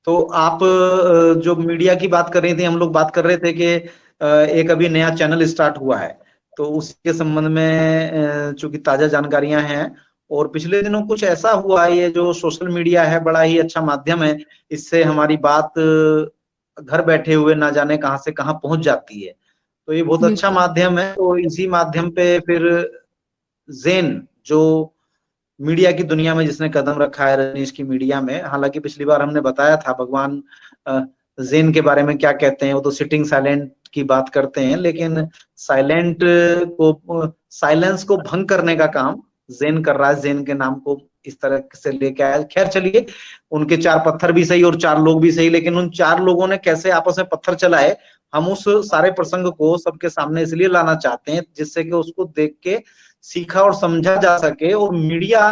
तो आप जो मीडिया की बात कर रही थी, हम लोग बात कर रहे थे कि एक अभी नया चैनल स्टार्ट हुआ है, तो उसके संबंध में चूंकि ताजा जानकारियां हैं, और पिछले दिनों कुछ ऐसा हुआ है, ये जो सोशल मीडिया है बड़ा ही अच्छा माध्यम है, इससे हमारी बात घर बैठे हुए ना जाने कहां से कहां पहुंच जाती है। तो ये बहुत अच्छा बिल्कुल। माध्यम है। तो इसी माध्यम पे फिर जेन, जो मीडिया की दुनिया में जिसने कदम रखा है रजनीश की मीडिया में, हालांकि पिछली बार हमने बताया था भगवान जेन के बारे में क्या कहते हैं, वो तो सिटिंग साइलेंट की बात करते हैं, लेकिन साइलेंट को साइलेंस को भंग करने का काम जेन कर रहा है। जेन के नाम को इस तरह से लेके आया। खैर चलिए, उनके चार पत्थर भी सही और चार लोग भी सही, लेकिन उन चार लोगों ने कैसे आपस में पत्थर चलाए, हम उस सारे प्रसंग को सबके सामने इसलिए लाना चाहते हैं जिससे कि उसको देख के सीखा और समझा जा सके, और मीडिया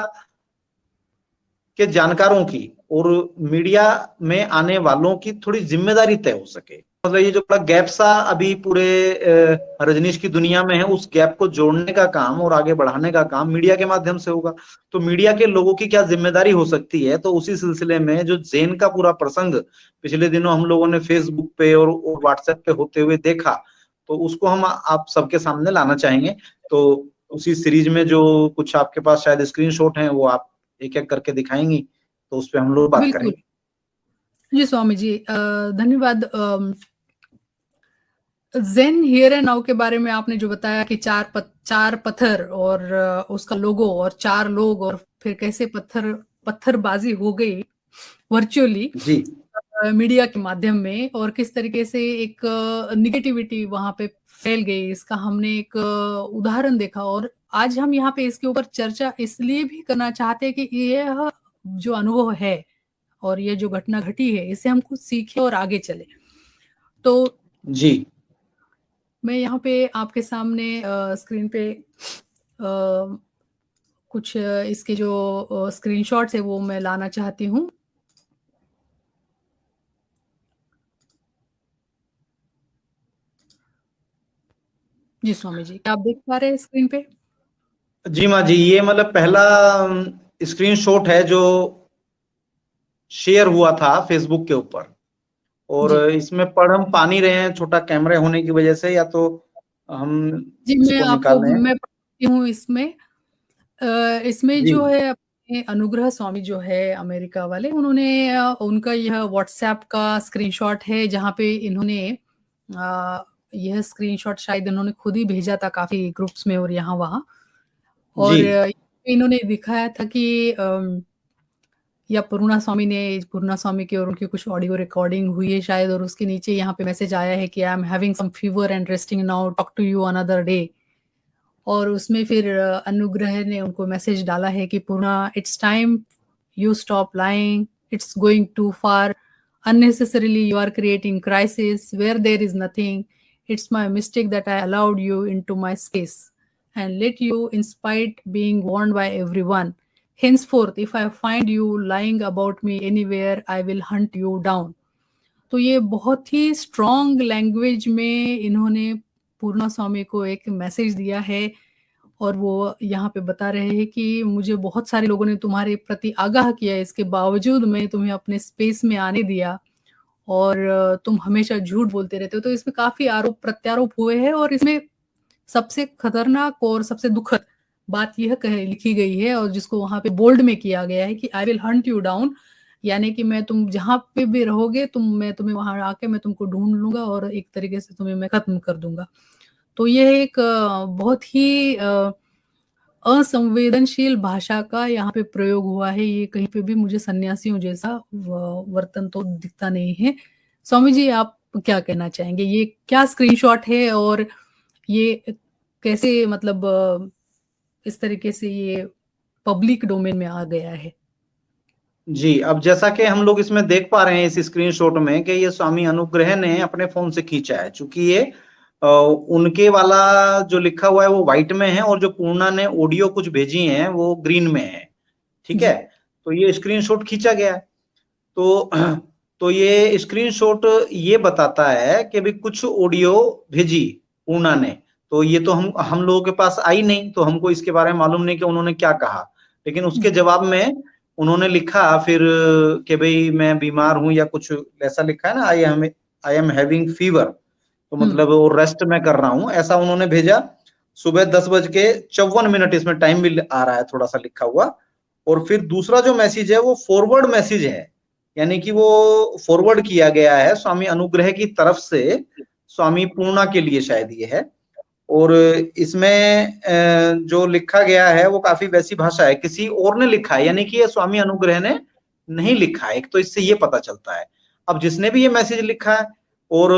के जानकारों की और मीडिया में आने वालों की थोड़ी जिम्मेदारी तय हो सके। मतलब ये जो बड़ा गैप सा अभी पूरे रजनीश की दुनिया में है, उस गैप को जोड़ने का काम और आगे बढ़ाने का काम मीडिया के माध्यम से होगा। तो मीडिया के लोगों की क्या जिम्मेदारी हो सकती है, तो उसी सिलसिले में जो जेन का पूरा प्रसंग पिछले दिनों हम लोगों ने फेसबुक पे और व्हाट्सएप पे होते हुए देखा, तो उसको हम आप सबके सामने लाना चाहेंगे। तो उसी सीरीज में जो कुछ आपके पास शायद स्क्रीनशॉट हैं, वो आप एक एक करके दिखाएंगी, तो उस पर हम लोग बात बिल्कुल करेंगे। जी स्वामी जी, धन्यवाद। जेन हियर एंड नाउ के बारे में आपने जो बताया कि चार पत्थर और उसका लोगो और चार लोग, और फिर कैसे पत्थरबाजी हो गई वर्चुअली जी मीडिया के माध्यम में, और किस तरीके से एक निगेटिविटी वहां पे फैल गई, इसका हमने एक उदाहरण देखा। और आज हम यहाँ पे इसके ऊपर चर्चा इसलिए भी करना चाहते हैं कि यह जो अनुभव है और ये जो घटना घटी है, इससे हम कुछ सीखे और आगे चले। तो जी मैं यहाँ पे आपके सामने स्क्रीन पे कुछ इसके जो स्क्रीनशॉट्स है वो मैं लाना चाहती हूँ। जी स्वामी जी, क्या आप देख पा रहे हैं स्क्रीन पे? जी माँ जी, ये मतलब पहला स्क्रीनशॉट है जो शेयर हुआ था फेसबुक के ऊपर, और जी इसमें पढ़ हम पा नहीं रहे हैं छोटा कैमरे होने की वजह से, या तो हम जी, इसको निकालें। मैं पढ़ती हूँ इसमें। इसमें जी जो है अपने अनुग्रह स्वामी जो है अमेरिका वाले, उन्होंने उनका यह व्हाट्सएप का स्क्रीनशॉट है, जहाँ पे इन्होंने यह स्क्रीनशॉट शायद इन्होंने खुद ही भेजा था काफी ग्रुप्स में और यहाँ वहाँ। जी और इन्होंने दिखाया था कि या पूर्णा स्वामी की और उनकी कुछ ऑडियो रिकॉर्डिंग हुई है शायद, और उसके नीचे यहाँ पे मैसेज आया है कि I am having some fever and resting now, talk to you another day. और उसमें फिर अनुग्रह ने उनको मैसेज डाला है कि Purna, it's time you stop lying, it's going too far, unnecessarily you are creating crisis where there is nothing. It's my mistake that I allowed you into my space and let you, in spite being warned by everyone. Henceforth, if I find you lying about me anywhere, I will hunt you down. तो ये बहुत ही strong language में इन्होंने पूर्णा स्वामी को एक message दिया है, और वो यहाँ पे बता रहे हैं कि मुझे बहुत सारे लोगों ने तुम्हारे प्रति आगाह किया, इसके बावजूद मैं तुम्हें अपने स्पेस में आने दिया, और तुम हमेशा झूठ बोलते रहते हो। तो इसमें काफी आरोप प्रत्यारोप हुए हैं, और इसमें सबसे खतरनाक और सबसे दुखद बात यह लिखी गई है, और जिसको वहां पे बोल्ड में किया गया है कि I will Hunt you down, यानी कि मैं तुम जहां पे भी रहोगे मैं तुम्हें वहां आके मैं तुमको ढूंढ लूंगा और एक तरीके से तुम्हें मैं खत्म कर दूंगा। तो यह एक बहुत ही असंवेदनशील भाषा का यहाँ पे प्रयोग हुआ है। ये कहीं पे भी मुझे सन्यासियों जैसा वर्तन तो दिखता नहीं है। स्वामी जी, आप क्या कहना चाहेंगे? ये क्या स्क्रीनशॉट है, और ये कैसे मतलब इस तरीके से ये पब्लिक डोमेन में आ गया है? जी, अब जैसा कि हम लोग इसमें देख पा रहे हैं इस स्क्रीनशॉट में कि ये स्वामी अनुग्रह ने अपने फोन से खींचा है, चूंकि ये उनके वाला जो लिखा हुआ है वो व्हाइट में है, और जो पूर्णा ने ऑडियो कुछ भेजी है वो ग्रीन में है। ठीक है, जी तो ये स्क्रीनशॉट खींचा गया है। तो तो ये स्क्रीनशॉट ये बताता है कि भी कुछ ऑडियो भेजी पूर्णा ने, तो ये तो हम लोगों के पास आई नहीं, तो हमको इसके बारे में मालूम नहीं कि उन्होंने क्या कहा, लेकिन उसके जी जवाब में उन्होंने लिखा फिर कि भाई मैं बीमार हूं या कुछ ऐसा लिखा है ना, आई एम हैविंग फीवर, तो मतलब वो रेस्ट में कर रहा हूं, ऐसा उन्होंने भेजा। सुबह 10:54 इसमें टाइम भी आ रहा है थोड़ा सा लिखा हुआ। और फिर दूसरा जो मैसेज है वो फॉरवर्ड मैसेज है, यानी कि वो फॉरवर्ड किया गया है स्वामी अनुग्रह की तरफ से स्वामी पूर्णा के लिए शायद ये है। और इसमें जो लिखा गया है वो काफी वैसी भाषा है, किसी और ने लिखा है, यानी कि ये स्वामी अनुग्रह ने नहीं लिखा है। एक तो इससे ये पता चलता है। अब जिसने भी ये मैसेज लिखा है, और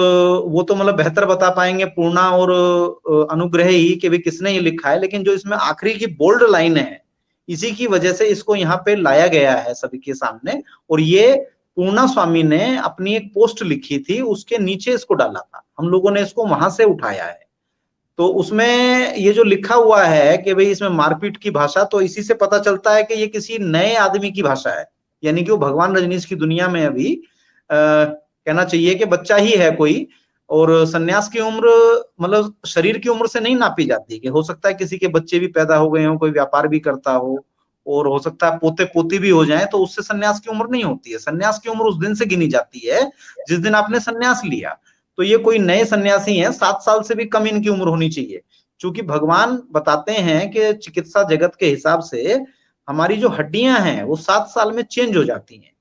वो तो मतलब बेहतर बता पाएंगे पूर्णा और अनुग्रह ही कि भी किसने ये लिखा है, लेकिन जो इसमें आखिरी की बोल्ड लाइन है, इसी की वजह से इसको यहाँ पे लाया गया है सभी के सामने। और ये पूर्णा स्वामी ने अपनी एक पोस्ट लिखी थी, उसके नीचे इसको डाला था, हम लोगों ने इसको वहां से उठाया है। तो उसमें ये जो लिखा हुआ है कि भाई इसमें मारपीट की भाषा, तो इसी से पता चलता है कि ये किसी नए आदमी की भाषा है, यानी कि वो भगवान रजनीश की दुनिया में अभी कहना चाहिए कि बच्चा ही है कोई। और सन्यास की उम्र मतलब शरीर की उम्र से नहीं नापी जाती, कि हो सकता है किसी के बच्चे भी पैदा हो गए हो, कोई व्यापार भी करता हो, और हो सकता है पोते पोती भी हो जाए, तो उससे सन्यास की उम्र नहीं होती है। सन्यास की उम्र उस दिन से गिनी जाती है जिस दिन आपने सन्यास लिया। तो ये कोई नए सन्यासी हैं, 7 साल से भी कम इनकी उम्र होनी चाहिए, क्योंकि भगवान बताते हैं कि चिकित्सा जगत के हिसाब से हमारी जो हड्डियां हैं वो 7 साल में चेंज हो जाती हैं।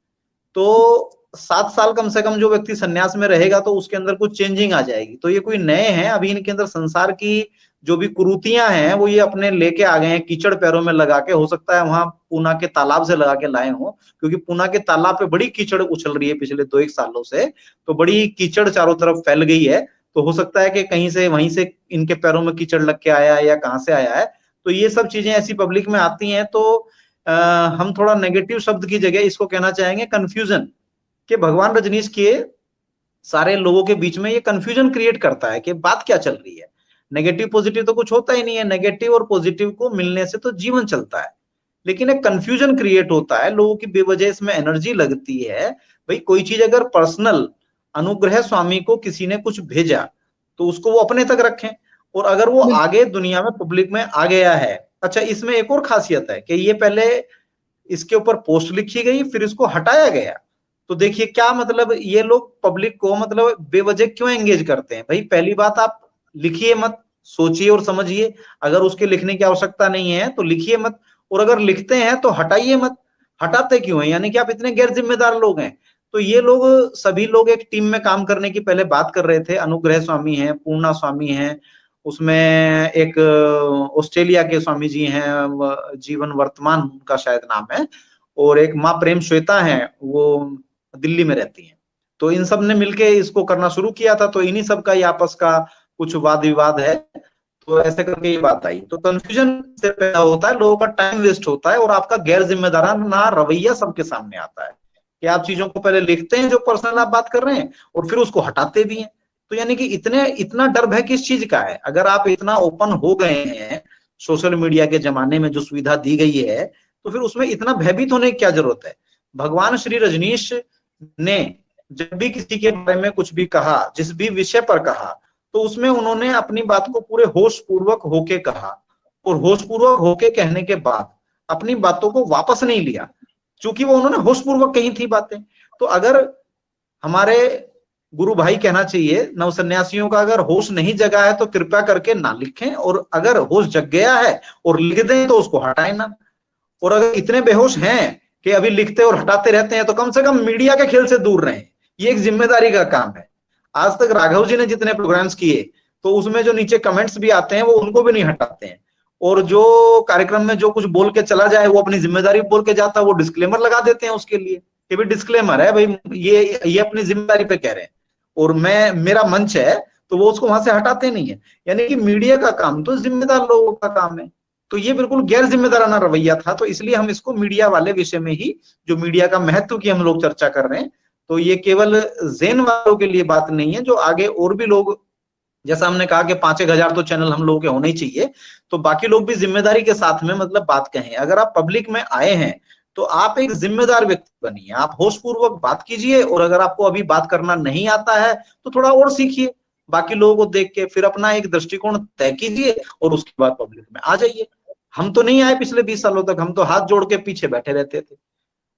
तो 7 साल कम से कम जो व्यक्ति सन्यास में रहेगा तो उसके अंदर कुछ चेंजिंग आ जाएगी। तो ये कोई नए हैं, अभी इनके अंदर संसार की जो भी कुरीतियां हैं वो ये अपने लेके आ गए हैं, कीचड़ पैरों में लगा के। हो सकता है वहां पूना के तालाब से लगा के लाए हों, क्योंकि पूना के तालाब पे बड़ी कीचड़ उछल रही है पिछले 2-1 सालों से, तो बड़ी कीचड़ चारों तरफ फैल गई है। तो हो सकता है कि कहीं से वहीं से इनके पैरों में कीचड़ लग के आया है या कहाँ से आया है। तो ये सब चीजें ऐसी पब्लिक में आती हैं। तो हम थोड़ा नेगेटिव शब्द की जगह इसको कहना चाहेंगे कंफ्यूजन, कि भगवान रजनीश के सारे लोगों के बीच में ये कंफ्यूजन क्रिएट करता है कि बात क्या चल रही है। नेगेटिव पॉजिटिव तो कुछ होता ही नहीं है, नेगेटिव और पॉजिटिव को मिलने से तो जीवन चलता है, लेकिन एक कंफ्यूजन क्रिएट होता है, लोगों की बेवजह इसमें एनर्जी लगती है। भाई कोई चीज अगर पर्सनल अनुग्रह स्वामी को किसी ने कुछ भेजा तो उसको वो अपने तक रखें, और अगर वो आगे दुनिया में पब्लिक में आ गया है। अच्छा, इसमें एक और खासियत है कि ये पहले इसके ऊपर पोस्ट लिखी गई, फिर इसको हटाया गया। तो देखिए क्या मतलब, ये लोग पब्लिक को मतलब बेवजह क्यों एंगेज करते हैं। भाई पहली बात, आप लिखिए मत, सोचिए और समझिए। अगर उसके लिखने की आवश्यकता नहीं है तो लिखिए मत, और अगर लिखते हैं तो हटाइए मत। हटाते क्यों है, यानी कि आप इतने गैर जिम्मेदार लोग हैं। तो ये लोग सभी लोग एक टीम में काम करने की पहले बात कर रहे थे। अनुग्रह स्वामी हैं, पूर्णा स्वामी हैं, उसमें एक ऑस्ट्रेलिया के स्वामी जी हैं, जीवन वर्तमान उनका शायद नाम है, और एक माँ प्रेम श्वेता है, वो दिल्ली में रहती हैं। तो इन सब ने मिलके इसको करना शुरू किया था। तो इन्हीं सब का ये आपस का कुछ वाद विवाद है, तो ऐसे करके ये बात आई। तो कंफ्यूजन से पैदा होता है, लोगों का टाइम वेस्ट होता है, और आपका गैर जिम्मेदाराना रवैया सबके सामने आता है कि आप चीजों को पहले लिखते हैं जो पर्सनल आप बात कर रहे हैं, और फिर उसको हटाते भी हैं। तो यानी कि इतना डर भय किस चीज का है। अगर आप इतना ओपन हो गए हैं सोशल मीडिया के जमाने में, जो सुविधा दी गई है, तो फिर उसमें इतना भयभीत होने की क्या जरूरत है। भगवान श्री रजनीश ने जब भी किसी के बारे में कुछ भी कहा, जिस भी विषय पर कहा, तो उसमें उन्होंने अपनी बात को पूरे होश पूर्वक होके कहा, और होश पूर्वक होके कहने के बाद अपनी बातों को वापस नहीं लिया, क्योंकि वो उन्होंने होश पूर्वक कही थी बातें। तो अगर हमारे गुरु भाई कहना चाहिए नव सन्यासियों का, अगर होश नहीं जगा है तो कृपया करके ना लिखें, और अगर होश जग गया है और लिख दें तो उसको हटाएं ना। और अगर इतने बेहोश हैं कि अभी लिखते और हटाते रहते हैं, तो कम से कम मीडिया के खेल से दूर रहें। ये एक जिम्मेदारी का काम है। आज तक राघव जी ने जितने प्रोग्राम्स किए, तो उसमें जो नीचे कमेंट्स भी आते हैं वो उनको भी नहीं हटाते हैं, और जो कार्यक्रम में जो कुछ बोल के चला जाए वो अपनी जिम्मेदारी बोल के जाता है, वो डिस्क्लेमर लगा देते हैं उसके लिए कि भाई डिस्क्लेमर है, भाई ये अपनी जिम्मेदारी पे कह रहे हैं, और मेरा मंच है, तो वो उसको वहां से हटाते नहीं है। यानी कि मीडिया का काम तो जिम्मेदार लोगों का काम है। तो ये बिल्कुल गैर जिम्मेदाराना रवैया था। तो इसलिए हम इसको मीडिया वाले विषय में ही, जो मीडिया का महत्व की हम लोग चर्चा कर रहे हैं, तो ये केवल ज़ेन वालों के लिए बात नहीं है, जो आगे और भी लोग, जैसा हमने कहा कि 5-1 हजार तो चैनल हम लोगों के होने ही चाहिए, तो बाकी लोग भी जिम्मेदारी के साथ में मतलब बात कहें। अगर आप पब्लिक में आए हैं तो आप एक जिम्मेदार व्यक्ति बनिए, आप होशपूर्वक बात कीजिए, और अगर आपको अभी बात करना नहीं आता है तो थोड़ा और सीखिए बाकी लोगों को देख के, फिर अपना एक दृष्टिकोण तय कीजिए, और उसके बाद पब्लिक में आ जाइए। हम तो नहीं आए पिछले 20 सालों तक, हम तो हाथ जोड़ के पीछे बैठे रहते थे।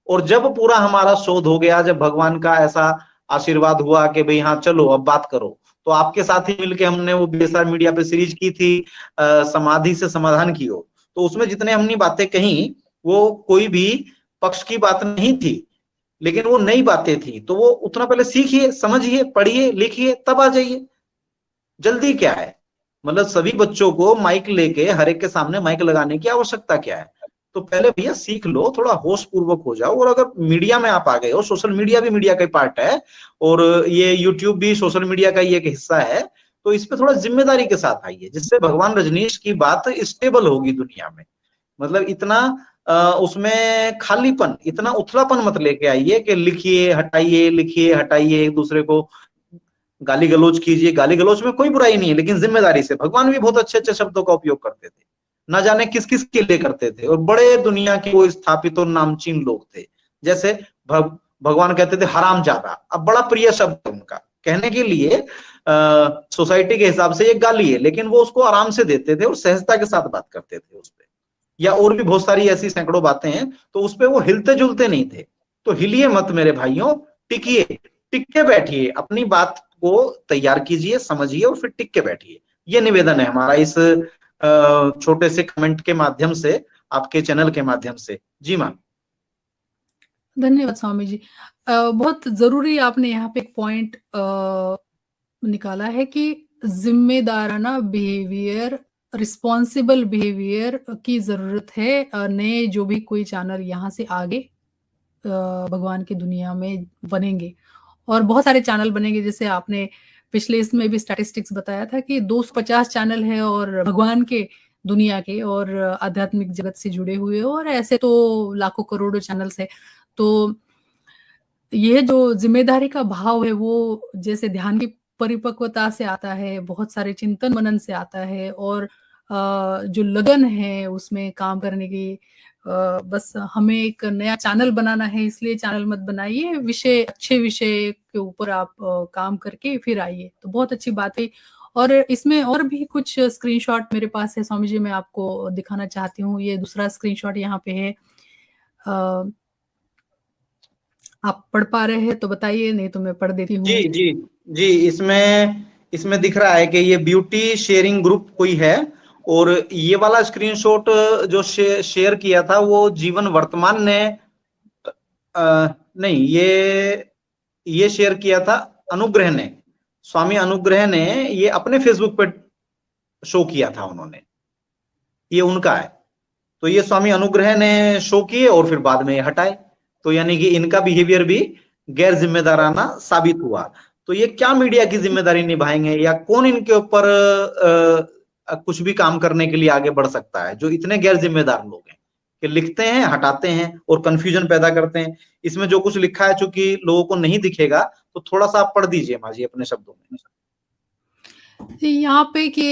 और जब पूरा हमारा शोध हो गया, जब भगवान का ऐसा आशीर्वाद हुआ कि भाई हाँ चलो अब बात करो, तो आपके साथ ही मिलके हमने वो बीएसआर मीडिया पे सीरीज की थी समाधि से समाधान की ओर। तो उसमें जितने हमने बातें कही वो कोई भी पक्ष की बात नहीं थी, लेकिन वो नई बातें थी। तो वो उतना पहले सीखिए, समझिए, पढ़िए, लिखिए, तब आ जाइए। जल्दी क्या है? मतलब सभी बच्चों को माइक लेके हर एक के सामने माइक लगाने की आवश्यकता क्या है? तो पहले भैया सीख लो, थोड़ा होश पूर्वक हो जाओ। और अगर मीडिया में आप आ गए हो, सोशल मीडिया भी मीडिया का पार्ट है, और ये यूट्यूब भी सोशल मीडिया का ही एक हिस्सा है, तो इस पे थोड़ा जिम्मेदारी के साथ आइए, जिससे भगवान रजनीश की बात स्टेबल होगी दुनिया में। मतलब इतना उसमें खालीपन, इतना उथलापन मत लेके आइए कि लिखिए हटाइए, लिखिए हटाइए, एक दूसरे को गाली गलौज कीजिए। गाली गलौज में कोई बुराई नहीं है, लेकिन जिम्मेदारी से। भगवान भी बहुत अच्छे अच्छे शब्दों का उपयोग करते थे, ना जाने किस किस के लिए करते थे, और बड़े दुनिया के वो स्थापित और नामचीन लोग थे। जैसे भगवान कहते थे हरामजादा, अब बड़ा प्रिय शब्द है उनका कहने के लिए। सोसाइटी के हिसाब से ये गाली है, लेकिन वो उसको आराम से देते थे और सहजता के साथ बात करते थे उस पर। या और भी बहुत सारी ऐसी सैकड़ों बातें हैं, तो उस पर वो हिलते जुलते नहीं थे। तो हिलिए मत मेरे भाइयों, टिकिए, टिक के बैठिए, अपनी बात को तैयार कीजिए, समझिए, और फिर टिक के बैठिए। ये निवेदन है हमारा इस छोटे से कमेंट के माध्यम से, आपके चैनल के माध्यम से। जी मां। धन्यवाद स्वामी जी। बहुत जरूरी आपने यहाँ पे एक पॉइंट निकाला है कि जिम्मेदाराना बिहेवियर, रिस्पॉन्सिबल बिहेवियर की जरूरत है। नए जो भी कोई चैनल यहाँ से आगे भगवान की दुनिया में बनेंगे, और बहुत सारे चैनल बनेंगे। जैसे आपने पिछले इसमें भी स्टैटिस्टिक्स बताया था कि 250 चैनल है और भगवान के दुनिया के और आध्यात्मिक जगत से जुड़े हुए, और ऐसे तो लाखों करोड़ों चैनल्स है। तो ये जो जिम्मेदारी का भाव है वो जैसे ध्यान की परिपक्वता से आता है, बहुत सारे चिंतन मनन से आता है, और जो लगन है उसमें काम करने की। बस हमें एक नया चैनल बनाना है, इसलिए चैनल मत बनाइए, विषय अच्छे विषय के ऊपर आप काम करके फिर आइए। तो बहुत अच्छी बात है। और इसमें और भी कुछ स्क्रीनशॉट मेरे पास है स्वामी जी, मैं आपको दिखाना चाहती हूँ। ये दूसरा स्क्रीनशॉट यहाँ पे है। आप पढ़ पा रहे हैं तो बताइए, नहीं तो मैं पढ़ देती हूँ। जी जी जी, इसमें दिख रहा है कि ये ब्यूटी शेयरिंग ग्रुप कोई है, और ये वाला स्क्रीनशॉट जो शेयर किया था वो जीवन वर्तमान ने नहीं, ये शेयर किया था अनुग्रह ने, स्वामी अनुग्रह ने ये अपने फेसबुक पे शो किया था उन्होंने, ये उनका है। तो ये स्वामी अनुग्रह ने शो किए और फिर बाद में हटाए। तो यानी कि इनका बिहेवियर भी गैर जिम्मेदाराना साबित हुआ। तो ये क्या मीडिया की जिम्मेदारी निभाएंगे, या कौन इनके ऊपर कुछ भी काम करने के लिए आगे बढ़ सकता है, जो इतने गैर जिम्मेदार लोग हैं कि लिखते हैं, हटाते हैं और कंफ्यूजन पैदा करते हैं। इसमें जो कुछ लिखा है, चूंकि लोगों को नहीं दिखेगा, तो थोड़ा सा आप पढ़ दीजिए माँ जी अपने शब्दों में। यहाँ पे कि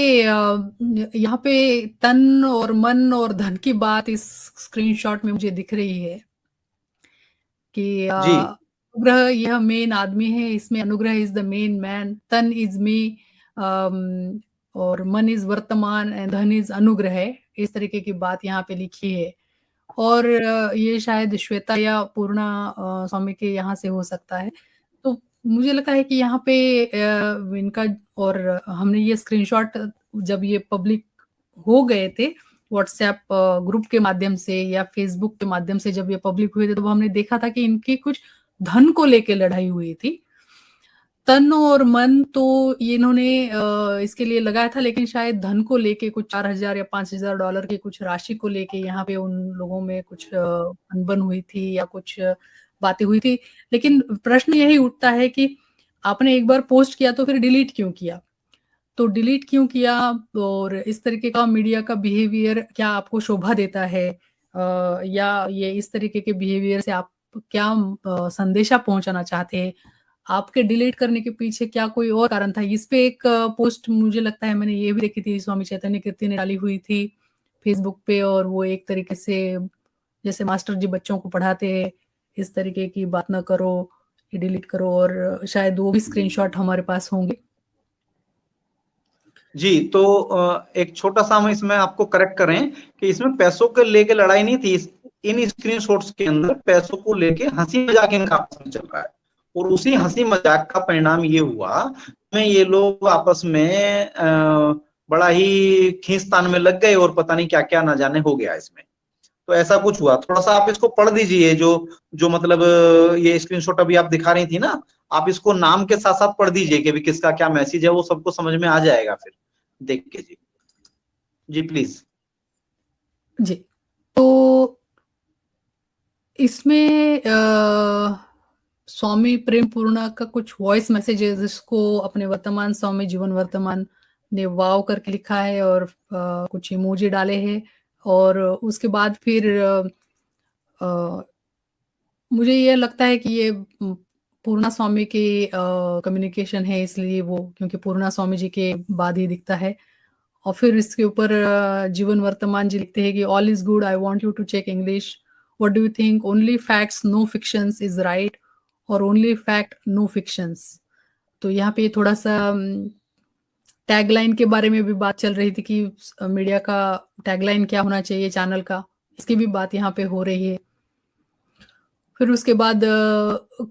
यहाँ पे तन और मन और धन की बात इस स्क्रीनशॉट में मुझे दिख रही है कि जी अनुग्रह यह मेन आदमी है, इसमें अनुग्रह इज द मेन मैन, तन इज मी, और मन इज वर्तमान एंड धन इज अनुग्रह है। इस तरीके की बात यहाँ पे लिखी है। और ये शायद श्वेता या पूर्णा स्वामी के यहाँ से हो सकता है। तो मुझे लगता है कि यहाँ पे इनका, और हमने ये स्क्रीनशॉट जब ये पब्लिक हो गए थे व्हाट्सएप ग्रुप के माध्यम से या फेसबुक के माध्यम से, जब ये पब्लिक हुए थे तो हमने देखा था कि इनकी कुछ धन को लेके लड़ाई हुई थी। तन और मन तो ये इन्होंने इसके लिए लगाया था, लेकिन शायद धन को लेके कुछ 4,000 या $5,000 की कुछ राशि को लेके यहाँ पे उन लोगों में कुछ अनबन हुई थी या कुछ बातें हुई थी। लेकिन प्रश्न यही उठता है कि आपने एक बार पोस्ट किया तो फिर डिलीट क्यों किया? तो डिलीट क्यों किया? और इस तरीके का मीडिया का बिहेवियर क्या आपको शोभा देता है? या ये इस तरीके के बिहेवियर से आप क्या संदेशा पहुंचाना चाहते हैं? आपके डिलीट करने के पीछे क्या कोई और कारण था? इस पे एक पोस्ट मुझे लगता है मैंने ये भी देखी थी, स्वामी चैतन्य कीर्ति ने डाली हुई थी फेसबुक पे, और वो एक तरीके से जैसे मास्टर जी बच्चों को पढ़ाते हैं, इस तरीके की बात ना करो, ये डिलीट करो, और शायद वो भी स्क्रीनशॉट हमारे पास होंगे। जी, तो एक छोटा सा हम इसमें आपको करेक्ट करें कि इसमें पैसों को लेके लड़ाई नहीं थी। इन स्क्रीनशॉट्स के अंदर पैसों को लेके हंसी मजाक इनका आपस में चल रहा है, और उसी हंसी मजाक का परिणाम ये हुआ में ये लोग आपस में बड़ा ही खींचतान में लग गए, और पता नहीं क्या क्या ना जाने हो गया इसमें। तो ऐसा कुछ हुआ। थोड़ा सा आप इसको पढ़ दीजिए, जो जो मतलब ये स्क्रीनशॉट अभी आप दिखा रही थी ना, आप इसको नाम के साथ साथ पढ़ दीजिए कि भी किसका क्या मैसेज है, वो सबको समझ में आ जाएगा फिर देख के। जी जी प्लीज। जी, तो इसमें स्वामी प्रेम पूर्णा का कुछ वॉइस मैसेजेस जिसको अपने वर्तमान स्वामी जीवन वर्तमान ने वाव करके लिखा है, और कुछ इमोजी डाले हैं, और उसके बाद फिर मुझे ये लगता है कि ये पूर्णा स्वामी की कम्युनिकेशन है, इसलिए वो, क्योंकि पूर्णा स्वामी जी के बाद ही दिखता है। और फिर इसके ऊपर जीवन वर्तमान जी लिखते हैं कि all is good, I want you to check English, what do you think, only facts no fictions is right, और ओनली फैक्ट नो फिक्शंस। तो यहाँ पे थोड़ा सा टैगलाइन के बारे में भी बात चल रही थी कि मीडिया का टैगलाइन क्या होना चाहिए चैनल का, इसकी भी बात यहाँ पे हो रही है। फिर उसके बाद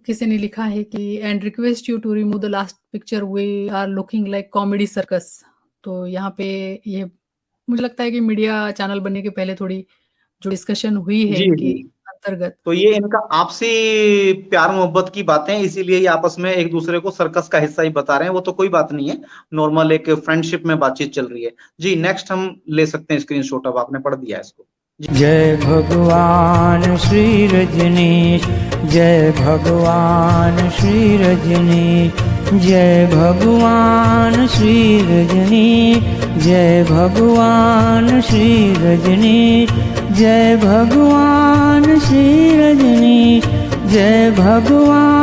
किसी ने लिखा है कि and request you to remove the last picture, we are looking like comedy circus. तो यहाँ पे ये मुझे लगता है कि मीडिया चैनल बनने के पहले थोड़ी जो डिस्कशन हुई है जी इनके जी। अंतर्गत, तो ये इनका आपसी प्यार मोहब्बत की बातें, इसीलिए ये आपस में एक दूसरे को सर्कस का हिस्सा ही बता रहे हैं। वो तो कोई बात नहीं है, नॉर्मल एक फ्रेंडशिप में बातचीत चल रही है। जी नेक्स्ट हम ले सकते हैं स्क्रीनशॉट, अब आपने पढ़ दिया इसको। जय भगवान श्री रजनीश, जय भगवान श्री रजनीश, जय भगवान श्री रजनीश, जय भगवान श्री रजनीश, जय भगवान श्री रजनीश, जय भगवान।